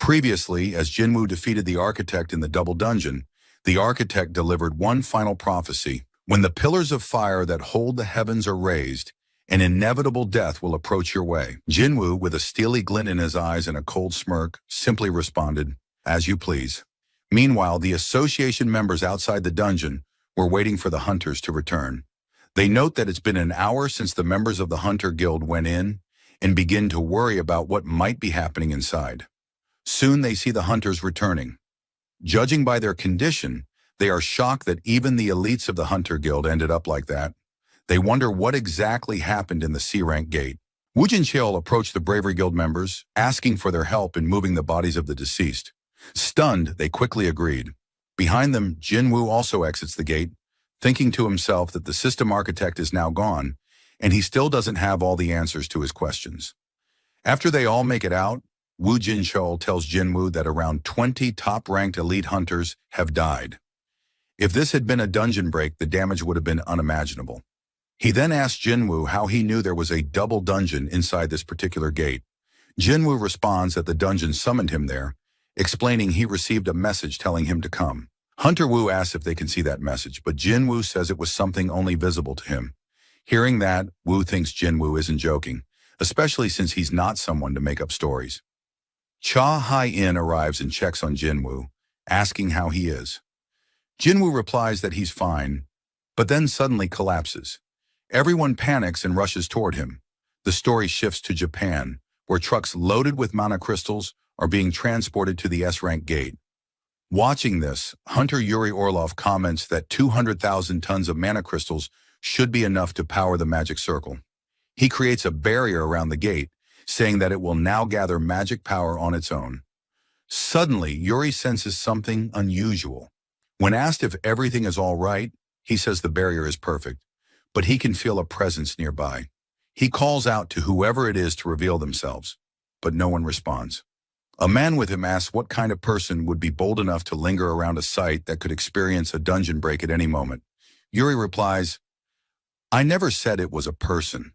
Previously, as Jin-Woo defeated the architect in the double dungeon, the architect delivered one final prophecy. When the pillars of fire that hold the heavens are raised, an inevitable death will approach your way. Jin-Woo, with a steely glint in his eyes and a cold smirk, simply responded, "As you please." Meanwhile, the association members outside the dungeon were waiting for the hunters to return. They note that it's been an hour since the members of the Hunter Guild went in and begin to worry about what might be happening inside. Soon they see the hunters returning. Judging by their condition, they are shocked that even the elites of the Hunter Guild ended up like that. They wonder what exactly happened in the C-rank gate. Woo Jin-Cheol approached the Bravery Guild members, asking for their help in moving the bodies of the deceased. Stunned, they quickly agreed. Behind them, Jin-Woo also exits the gate, thinking to himself that the system architect is now gone, and he still doesn't have all the answers to his questions. After they all make it out, Woo Jin-Cheol tells Jin-Woo that around 20 top-ranked elite hunters have died. If this had been a dungeon break, the damage would have been unimaginable. He then asks Jin-Woo how he knew there was a double dungeon inside this particular gate. Jin-Woo responds that the dungeon summoned him there, explaining he received a message telling him to come. Hunter Woo asks if they can see that message, but Jin-Woo says it was something only visible to him. Hearing that, Woo thinks Jin-Woo isn't joking, especially since he's not someone to make up stories. Cha Hai-in arrives and checks on Jin-Woo, asking how he is. Jin-Woo replies that he's fine, but then suddenly collapses. Everyone panics and rushes toward him. The story shifts to Japan, where trucks loaded with mana crystals are being transported to the S-rank gate. Watching this, Hunter Yuri Orlov comments that 200,000 tons of mana crystals should be enough to power the magic circle. He creates a barrier around the gate, saying that it will now gather magic power on its own. Suddenly, Yuri senses something unusual. When asked if everything is all right, he says the barrier is perfect, but he can feel a presence nearby. He calls out to whoever it is to reveal themselves, but no one responds. A man with him asks what kind of person would be bold enough to linger around a site that could experience a dungeon break at any moment. Yuri replies, "I never said it was a person."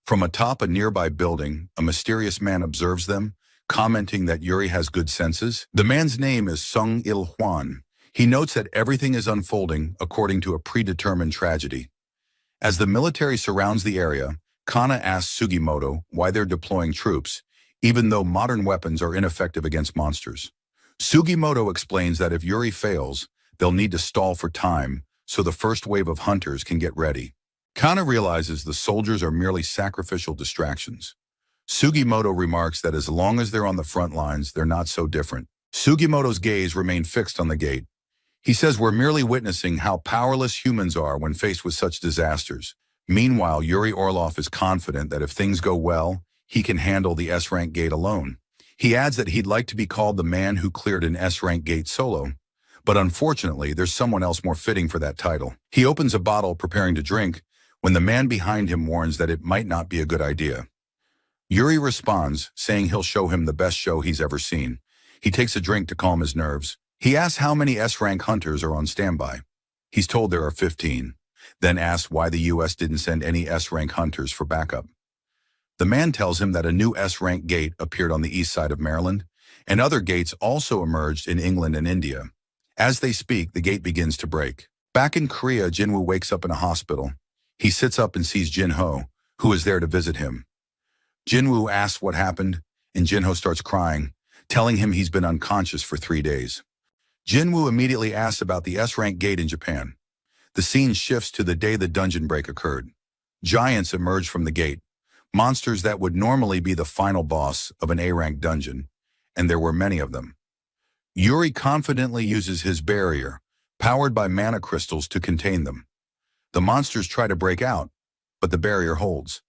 From atop a nearby building, a mysterious man observes them, commenting that Yuri has good senses. The man's name is Sung Il-hwan. He notes that everything is unfolding according to a predetermined tragedy. As the military surrounds the area, Kana asks Sugimoto why they're deploying troops, even though modern weapons are ineffective against monsters. Sugimoto explains that if Yuri fails, they'll need to stall for time so the first wave of hunters can get ready. Kana realizes the soldiers are merely sacrificial distractions. Sugimoto remarks that as long as they're on the front lines, they're not so different. Sugimoto's gaze remains fixed on the gate. He says we're merely witnessing how powerless humans are when faced with such disasters. Meanwhile, Yuri Orlov is confident that if things go well, he can handle the S-rank gate alone. He adds that he'd like to be called the man who cleared an S-rank gate solo, but unfortunately, there's someone else more fitting for that title. He opens a bottle preparing to drink, when the man behind him warns that it might not be a good idea. Yuri responds, saying he'll show him the best show he's ever seen. He takes a drink to calm his nerves. He asks how many S-rank hunters are on standby. He's told there are 15, then asks why the US didn't send any S-rank hunters for backup. The man tells him that a new S-rank gate appeared on the east side of Maryland, and other gates also emerged in England and India. As they speak, the gate begins to break. Back in Korea, Jin-Woo wakes up in a hospital. He sits up and sees Jin-Ho, who is there to visit him. Jin-Woo asks what happened, and Jin-Ho starts crying, telling him he's been unconscious for 3 days. Jin-Woo immediately asks about the S-rank gate in Japan. The scene shifts to the day the dungeon break occurred. Giants emerge from the gate, monsters that would normally be the final boss of an A-rank dungeon, and there were many of them. Yuri confidently uses his barrier, powered by mana crystals, to contain them. The monsters try to break out, but the barrier holds.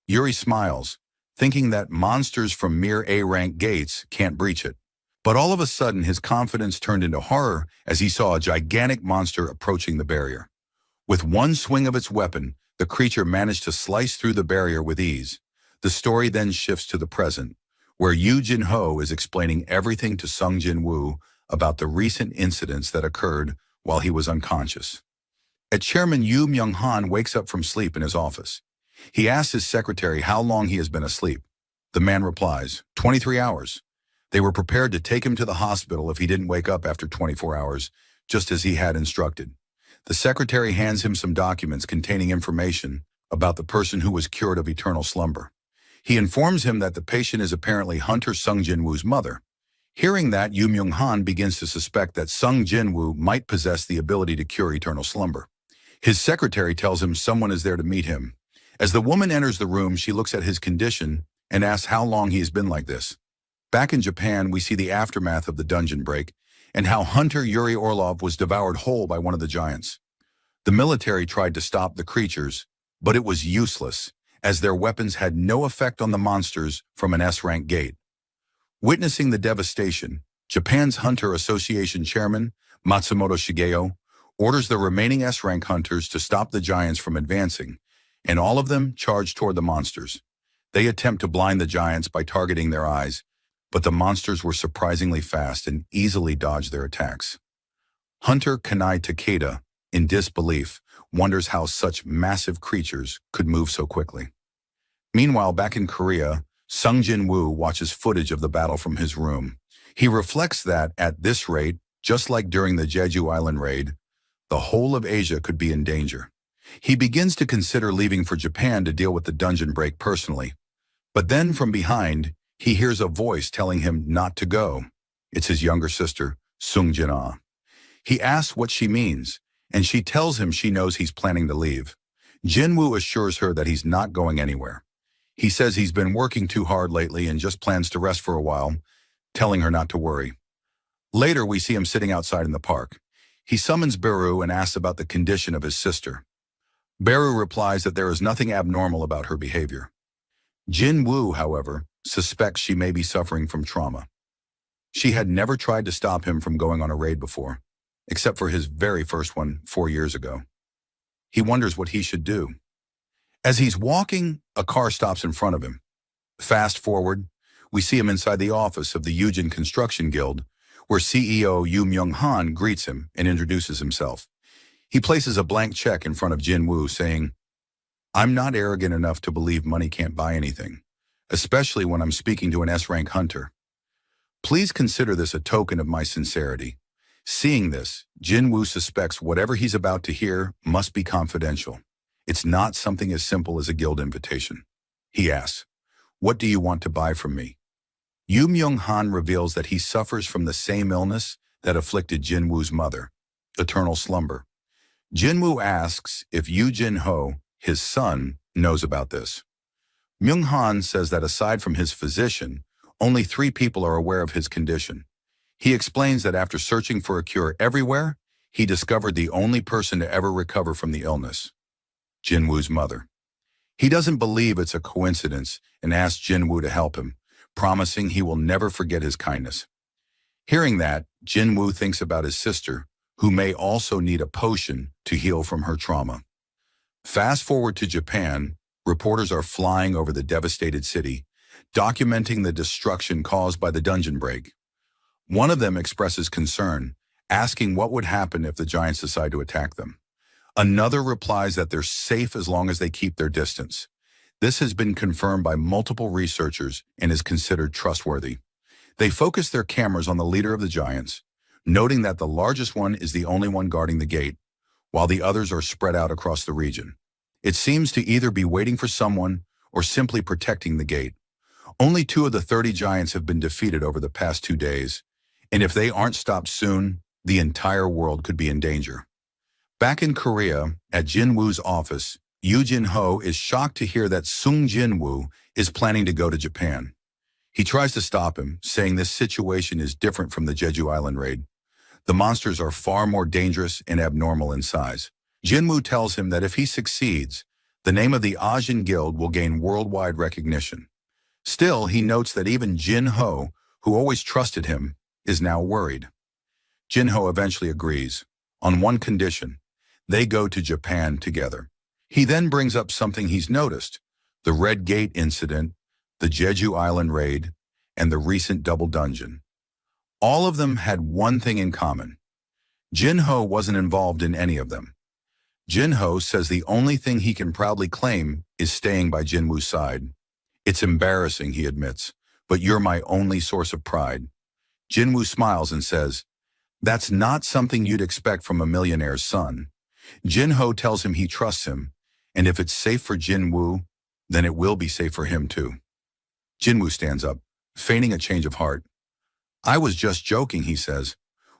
Yuri smiles, thinking that monsters from mere A-rank gates can't breach it. But all of a sudden, his confidence turned into horror as he saw a gigantic monster approaching the barrier. With one swing of its weapon, the creature managed to slice through the barrier with ease. The story then shifts to the present, where Yoo Jin-Ho is explaining everything to Sung Jin-Woo about the recent incidents that occurred while he was unconscious. Chairman Yoo Myung-han wakes up from sleep in his office. He asks his secretary how long he has been asleep. The man replies, 23 hours. They were prepared to take him to the hospital if he didn't wake up after 24 hours, just as he had instructed. The secretary hands him some documents containing information about the person who was cured of eternal slumber. He informs him that the patient is apparently Hunter Sung Jin-Woo's mother. Hearing that, Yu Myung-han begins to suspect that Sung Jin-Woo might possess the ability to cure eternal slumber. His secretary tells him someone is there to meet him. As the woman enters the room, she looks at his condition and asks how long he has been like this. Back in Japan, we see the aftermath of the dungeon break and how Hunter Yuri Orlov was devoured whole by one of the giants. The military tried to stop the creatures, but it was useless, as their weapons had no effect on the monsters from an S-rank gate. Witnessing the devastation, Japan's Hunter Association chairman, Matsumoto Shigeo, orders the remaining S-rank hunters to stop the giants from advancing, and all of them charge toward the monsters. They attempt to blind the giants by targeting their eyes, but the monsters were surprisingly fast and easily dodged their attacks. Hunter Kanai Takeda, in disbelief, wonders how such massive creatures could move so quickly. Meanwhile, back in Korea, Sung Jin-Woo watches footage of the battle from his room. He reflects that, at this rate, just like during the Jeju Island raid, the whole of Asia could be in danger. He begins to consider leaving for Japan to deal with the dungeon break personally. But then, from behind, he hears a voice telling him not to go. It's his younger sister, Sung Jin-ah. He asks what she means, and she tells him she knows he's planning to leave. Jin-Woo assures her that he's not going anywhere. He says he's been working too hard lately and just plans to rest for a while, telling her not to worry. Later, we see him sitting outside in the park. He summons Beru and asks about the condition of his sister. Beru replies that there is nothing abnormal about her behavior. Jin-Woo, however, suspects she may be suffering from trauma. She had never tried to stop him from going on a raid before, except for his very first one 4 years ago. He wonders what he should do. As he's walking, a car stops in front of him. Fast forward, we see him inside the office of the Yujin Construction Guild, where CEO Yu Myung-han greets him and introduces himself. He places a blank check in front of Jin-Woo, saying, "I'm not arrogant enough to believe money can't buy anything, especially when I'm speaking to an S-rank hunter. Please consider this a token of my sincerity." Seeing this, Jin-Woo suspects whatever he's about to hear must be confidential. It's not something as simple as a guild invitation. He asks, "What do you want to buy from me?" Yu Myung-han reveals that he suffers from the same illness that afflicted Jin-Woo's mother, eternal slumber. Jin-Woo asks if Yu Jin-ho, his son, knows about this. Myung-han says that aside from his physician, only 3 people are aware of his condition. He explains that after searching for a cure everywhere, he discovered the only person to ever recover from the illness, Jin-Woo's mother. He doesn't believe it's a coincidence and asks Jin-Woo to help him, promising he will never forget his kindness. Hearing that, Jin-Woo thinks about his sister, who may also need a potion to heal from her trauma. Fast forward to Japan, reporters are flying over the devastated city, documenting the destruction caused by the dungeon break. One of them expresses concern, asking what would happen if the giants decide to attack them. Another replies that they're safe as long as they keep their distance. This has been confirmed by multiple researchers and is considered trustworthy. They focus their cameras on the leader of the giants, noting that the largest one is the only one guarding the gate, while the others are spread out across the region. It seems to either be waiting for someone or simply protecting the gate. Only 2 of the 30 giants have been defeated over the past 2 days, and if they aren't stopped soon, the entire world could be in danger. Back in Korea, at Jin-Woo's office, Yu Jin-ho is shocked to hear that Sung Jin-Woo is planning to go to Japan. He tries to stop him, saying this situation is different from the Jeju Island raid. The monsters are far more dangerous and abnormal in size. Jin-Woo tells him that if he succeeds, the name of the Ajin Guild will gain worldwide recognition. Still, he notes that even Jin-ho, who always trusted him, is now worried. Jin-ho eventually agrees, on one condition: they go to Japan together. He then brings up something he's noticed: the Red Gate incident, the Jeju Island raid, and the recent double dungeon. All of them had one thing in common. Jin-ho wasn't involved in any of them. Jin-ho says the only thing he can proudly claim is staying by Jin-Woo's side. It's embarrassing, he admits, but you're my only source of pride. Jin-Woo smiles and says, "That's not something you'd expect from a millionaire's son." Jin-Ho tells him he trusts him, and if it's safe for Jin-Woo, then it will be safe for him too. Jin-Woo stands up, feigning a change of heart. "I was just joking," he says.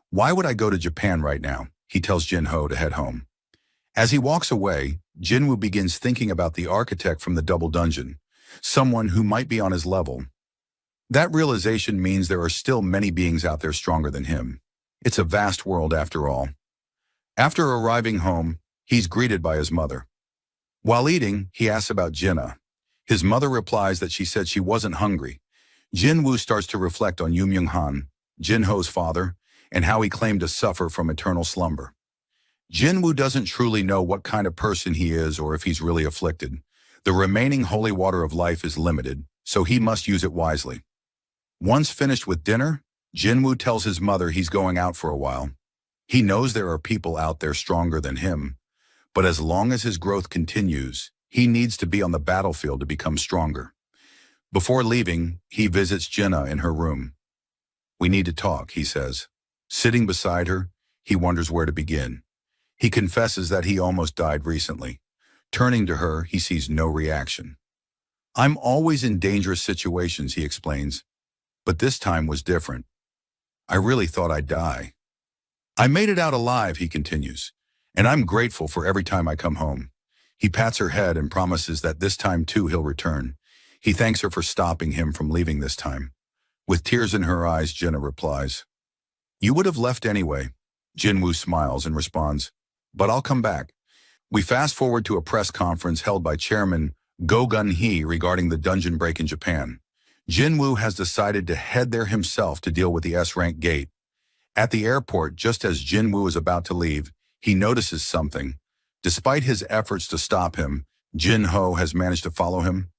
"Why would I go to Japan right now?" He tells Jin-Ho to head home. As he walks away, Jin-Woo begins thinking about the architect from the double dungeon, someone who might be on his level. That realization means there are still many beings out there stronger than him. It's a vast world after all. After arriving home, he's greeted by his mother. While eating, he asks about Jinna. His mother replies that she said she wasn't hungry. Jin-Woo starts to reflect on Yoon Myung-han, Jin-Ho's father, and how he claimed to suffer from eternal slumber. Jin-Woo doesn't truly know what kind of person he is or if he's really afflicted. The remaining holy water of life is limited, so he must use it wisely. Once finished with dinner, Jin-Woo tells his mother he's going out for a while. He knows there are people out there stronger than him, but as long as his growth continues, he needs to be on the battlefield to become stronger. Before leaving, he visits Jinna in her room. "We need to talk," he says. Sitting beside her, he wonders where to begin. He confesses that he almost died recently. Turning to her, he sees no reaction. "I'm always in dangerous situations," he explains, "but this time was different. I really thought I'd die. I made it out alive," he continues, "and I'm grateful for every time I come home." He pats her head and promises that this time too he'll return. He thanks her for stopping him from leaving this time. With tears in her eyes, Jinna replies, "You would have left anyway." Jin-Woo smiles and responds, "But I'll come back." We fast forward to a press conference held by Chairman Go Gun-hee regarding the dungeon break in Japan. Jin-Woo has decided to head there himself to deal with the S-rank gate. At the airport, just as Jin-Woo is about to leave, he notices something. Despite his efforts to stop him, Jin-Ho has managed to follow him.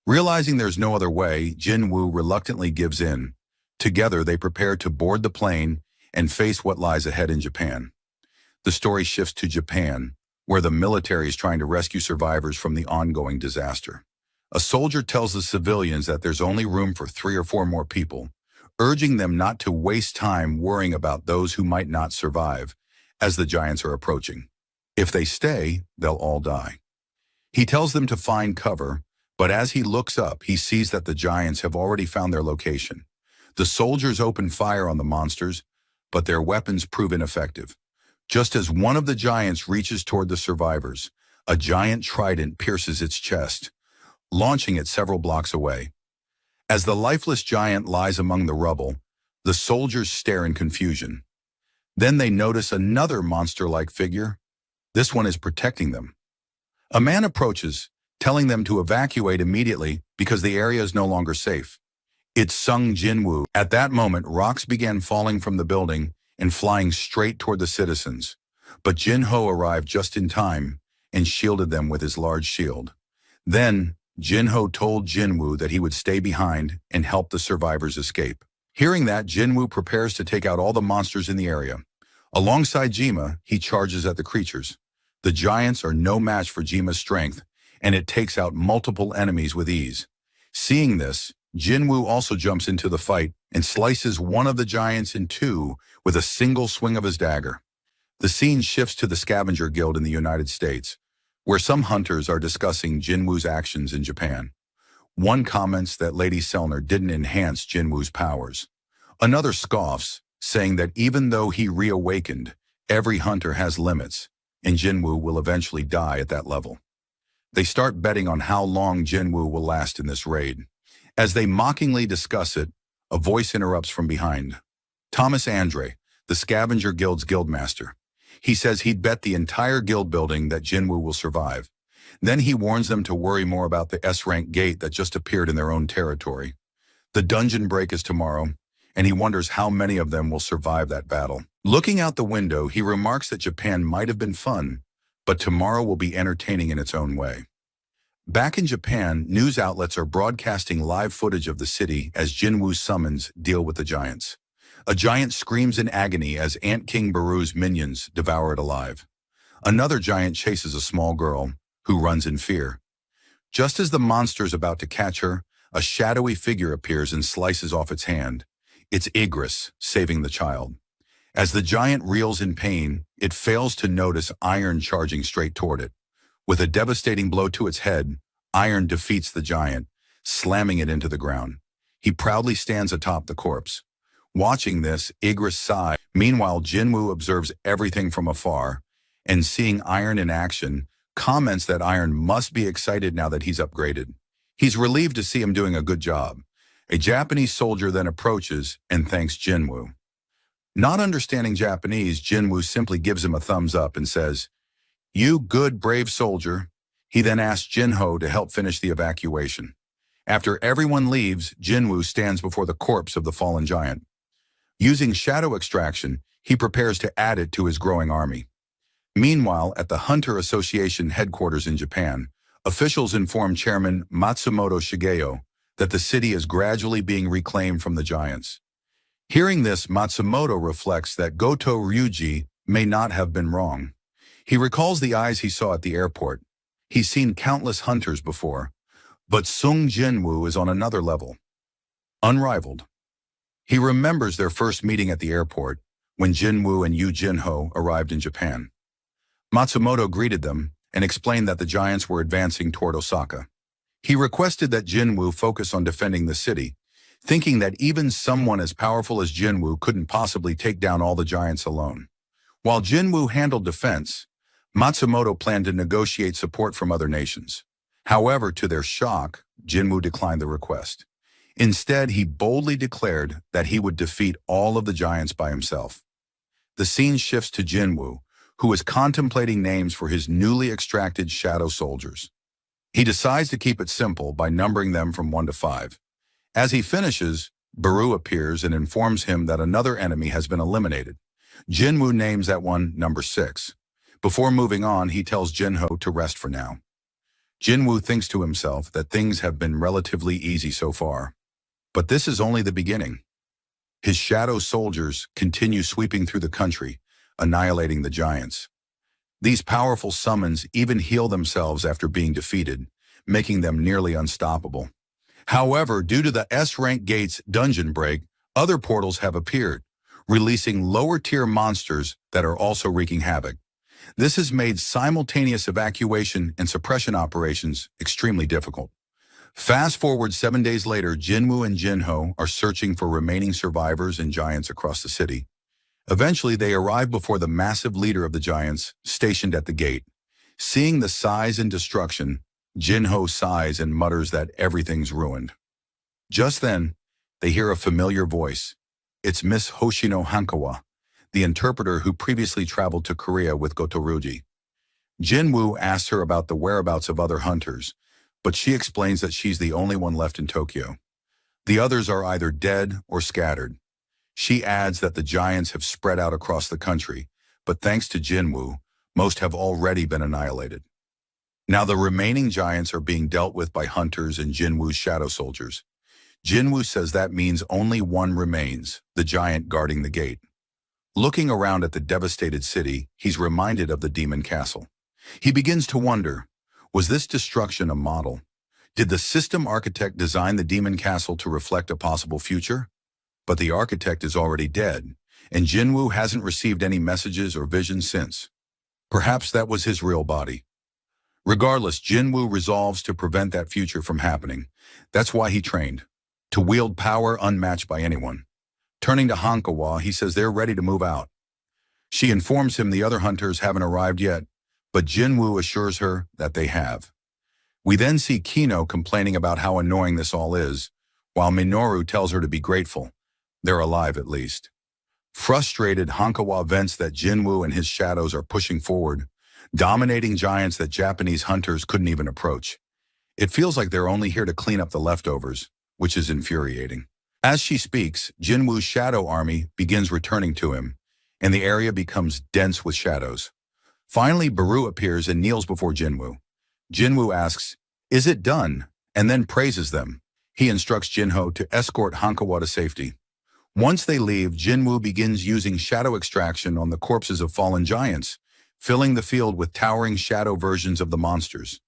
Realizing there's no other way, Jin-Woo reluctantly gives in. Together, they prepare to board the plane and face what lies ahead in Japan. The story shifts to Japan, where the military is trying to rescue survivors from the ongoing disaster. A soldier tells the civilians that there's only room for 3 or 4 more people, urging them not to waste time worrying about those who might not survive, as the giants are approaching. If they stay, they'll all die. He tells them to find cover, but as he looks up, he sees that the giants have already found their location. The soldiers open fire on the monsters, but their weapons prove ineffective. Just as one of the giants reaches toward the survivors, a giant trident pierces its chest, launching it several blocks away. As the lifeless giant lies among the rubble, the soldiers stare in confusion. Then they notice another monster-like figure. This one is protecting them. A man approaches, telling them to evacuate immediately because the area is no longer safe. It's Sung Jin-Woo. At that moment, rocks began falling from the building and flying straight toward the citizens. But Jin-Ho arrived just in time and shielded them with his large shield. Then, Jin-Ho told Jin-Woo that he would stay behind and help the survivors escape. Hearing that, Jin-Woo prepares to take out all the monsters in the area. Alongside Jima, he charges at the creatures. The giants are no match for Jima's strength, and it takes out multiple enemies with ease. Seeing this, Jin-Woo also jumps into the fight and slices one of the giants in 2 with a single swing of his dagger. The scene shifts to the Scavenger Guild in the United States, where some hunters are discussing Jin-Woo's actions in Japan. One comments that Lady Selner didn't enhance Jin-Woo's powers. Another scoffs, saying that even though he reawakened, every hunter has limits, and Jin-Woo will eventually die at that level. They start betting on how long Jin-Woo will last in this raid. As they mockingly discuss it, a voice interrupts from behind. Thomas Andre, the Scavenger Guild's guildmaster. He says he'd bet the entire guild building that Jin-Woo will survive. Then he warns them to worry more about the S-rank gate that just appeared in their own territory. The dungeon break is tomorrow, and he wonders how many of them will survive that battle. Looking out the window, he remarks that Japan might have been fun, but tomorrow will be entertaining in its own way. Back in Japan, news outlets are broadcasting live footage of the city as Jin-Woo's summons deal with the giants. A giant screams in agony as Ant King Baru's minions devour it alive. Another giant chases a small girl, who runs in fear. Just as the monster's about to catch her, a shadowy figure appears and slices off its hand. It's Igris, saving the child. As the giant reels in pain, it fails to notice Iron charging straight toward it. With a devastating blow to its head, Iron defeats the giant, slamming it into the ground. He proudly stands atop the corpse. Watching this, Igris sighs. Meanwhile, Jin-Woo observes everything from afar, and seeing Iron in action, comments that Iron must be excited now that he's upgraded. He's relieved to see him doing a good job. A Japanese soldier then approaches and thanks Jin-Woo. Not understanding Japanese, Jin-Woo simply gives him a thumbs up and says, "You good, brave soldier." He then asks Jin-Ho to help finish the evacuation. After everyone leaves, Jin-Woo stands before the corpse of the fallen giant. Using shadow extraction, he prepares to add it to his growing army. Meanwhile, at the Hunter Association headquarters in Japan, officials inform Chairman Matsumoto Shigeo that the city is gradually being reclaimed from the giants. Hearing this, Matsumoto reflects that Goto Ryuji may not have been wrong. He recalls the eyes he saw at the airport. He's seen countless hunters before, but Sung Jin-Woo is on another level. Unrivaled. He remembers their first meeting at the airport when Jin-Woo and Yu Jin-Ho arrived in Japan. Matsumoto greeted them and explained that the giants were advancing toward Osaka. He requested that Jin-Woo focus on defending the city, thinking that even someone as powerful as Jin-Woo couldn't possibly take down all the giants alone. While Jin-Woo handled defense, Matsumoto planned to negotiate support from other nations. However, to their shock, Jin-Woo declined the request. Instead, he boldly declared that he would defeat all of the giants by himself. The scene shifts to Jin-Woo, who is contemplating names for his newly extracted shadow soldiers. He decides to keep it simple by numbering them from 1 to 5. As he finishes, Baru appears and informs him that another enemy has been eliminated. Jin-Woo names that one number 6. Before moving on, he tells Jin-Ho to rest for now. Jin-Woo thinks to himself that things have been relatively easy so far. But this is only the beginning. His shadow soldiers continue sweeping through the country, annihilating the giants. These powerful summons even heal themselves after being defeated, making them nearly unstoppable. However, due to the S-rank gate's dungeon break, other portals have appeared, releasing lower-tier monsters that are also wreaking havoc. This has made simultaneous evacuation and suppression operations extremely difficult. Fast forward 7 days later, Jin-Woo and Jin-Ho are searching for remaining survivors and giants across the city. Eventually, they arrive before the massive leader of the giants, stationed at the gate. Seeing the size and destruction, Jin-Ho sighs and mutters that everything's ruined. Just then, they hear a familiar voice. It's Miss Hoshino Hankawa, the interpreter who previously traveled to Korea with Gotoruji. Jin-Woo asks her about the whereabouts of other hunters, but she explains that she's the only one left in Tokyo. The others are either dead or scattered. She adds that the giants have spread out across the country, but thanks to Jin-Woo, most have already been annihilated. Now the remaining giants are being dealt with by hunters and Jin-Woo's shadow soldiers. Jin-Woo says that means only one remains, the giant guarding the gate. Looking around at the devastated city, he's reminded of the demon castle. He begins to wonder, was this destruction a model? Did the system architect design the demon castle to reflect a possible future? But the architect is already dead, and Jin-Woo hasn't received any messages or visions since. Perhaps that was his real body. Regardless, Jin-Woo resolves to prevent that future from happening. That's why he trained, to wield power unmatched by anyone. Turning to Hankawa, he says they're ready to move out. She informs him the other hunters haven't arrived yet, but Jin-Woo assures her that they have. We then see Kino complaining about how annoying this all is, while Minoru tells her to be grateful. They're alive at least. Frustrated, Hankawa vents that Jin-Woo and his shadows are pushing forward, dominating giants that Japanese hunters couldn't even approach. It feels like they're only here to clean up the leftovers, which is infuriating. As she speaks, Jin-Woo's shadow army begins returning to him, and the area becomes dense with shadows. Finally, Baru appears and kneels before Jin-Woo. Jin-Woo asks, "Is it done?" and then praises them. He instructs Jin-Ho to escort Hankawa to safety. Once they leave, Jin-Woo begins using shadow extraction on the corpses of fallen giants, filling the field with towering shadow versions of the monsters.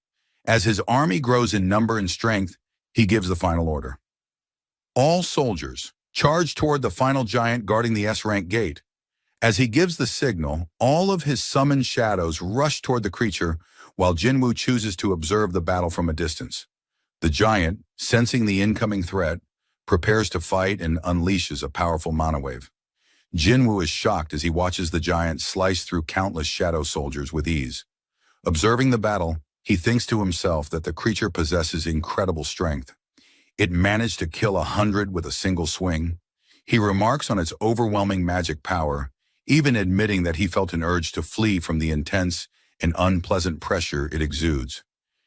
As his army grows in number and strength, He gives the final order. All soldiers, charge toward the final giant guarding the S-rank gate. As he gives the signal, all of his summoned shadows rush toward the creature, while Jin-Woo chooses to observe the battle from a distance. The giant, sensing the incoming threat, prepares to fight and unleashes a powerful mana wave. Jin-Woo is shocked as he watches the giant slice through countless shadow soldiers with ease. Observing the battle, he thinks to himself that the creature possesses incredible strength. It managed to kill 100 with a single swing. He remarks on its overwhelming magic power, even admitting that he felt an urge to flee from the intense and unpleasant pressure it exudes.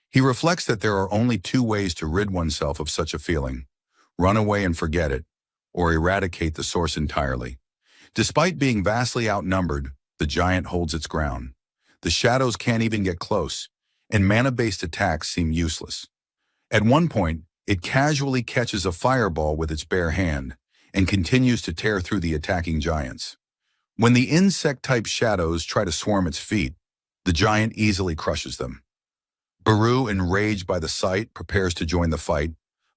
He reflects that there are only two ways to rid oneself of such a feeling: run away and forget it, or eradicate the source entirely. Despite being vastly outnumbered, the giant holds its ground. The shadows can't even get close, and mana-based attacks seem useless. At one point, it casually catches a fireball with its bare hand and continues to tear through the attacking giants. When the insect-type shadows try to swarm its feet, the giant easily crushes them. Baru, enraged by the sight, prepares to join the fight,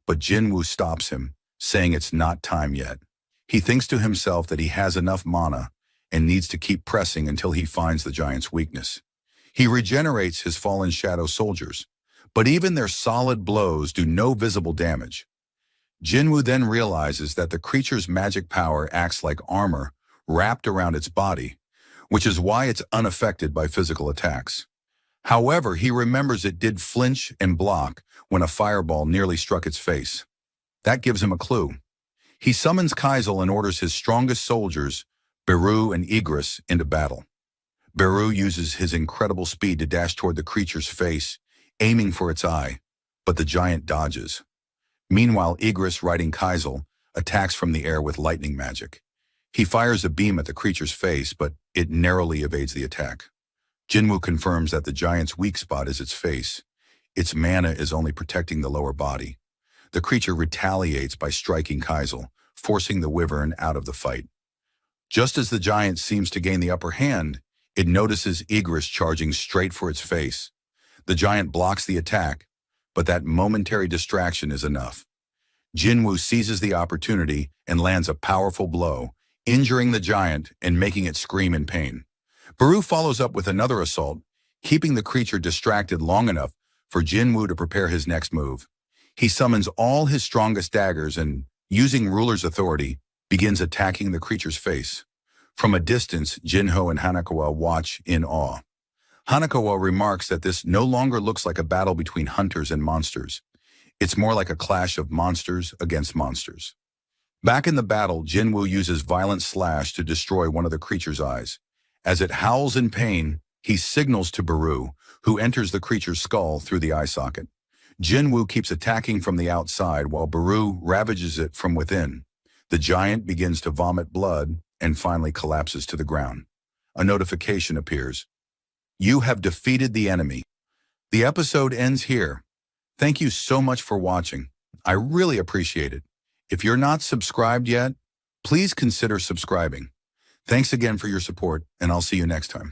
but Jin-Woo stops him, saying it's not time yet. He thinks to himself that he has enough mana and needs to keep pressing until he finds the giant's weakness. He regenerates his fallen shadow soldiers, but even their solid blows do no visible damage. Jin-Woo then realizes that the creature's magic power acts like armor wrapped around its body, which is why it's unaffected by physical attacks. However, he remembers it did flinch and block when a fireball nearly struck its face. That gives him a clue. He summons Kaisel and orders his strongest soldiers, Beru and Igris, into battle. Beru uses his incredible speed to dash toward the creature's face, aiming for its eye, but the giant dodges. Meanwhile, Igris, riding Kaisel, attacks from the air with lightning magic. He fires a beam at the creature's face, but it narrowly evades the attack. Jin-Woo confirms that the giant's weak spot is its face. Its mana is only protecting the lower body. The creature retaliates by striking Kaisel, forcing the wyvern out of the fight. Just as the giant seems to gain the upper hand, it notices Igris charging straight for its face. The giant blocks the attack, but that momentary distraction is enough. Jin-Woo seizes the opportunity and lands a powerful blow, injuring the giant and making it scream in pain. Baru follows up with another assault, keeping the creature distracted long enough for Jin-Woo to prepare his next move. He summons all his strongest daggers and, using Ruler's authority, begins attacking the creature's face. From a distance, Jinho and Hanakawa watch in awe. Hanakawa remarks that this no longer looks like a battle between hunters and monsters. It's more like a clash of monsters against monsters. Back in the battle, Jin-Woo uses Violent Slash to destroy one of the creature's eyes. As it howls in pain, he signals to Baru, who enters the creature's skull through the eye socket. Jin-Woo keeps attacking from the outside while Baru ravages it from within. The giant begins to vomit blood and finally collapses to the ground. A notification appears. You have defeated the enemy. The episode ends here. Thank you so much for watching. I really appreciate it. If you're not subscribed yet, please consider subscribing. Thanks again for your support, and I'll see you next time.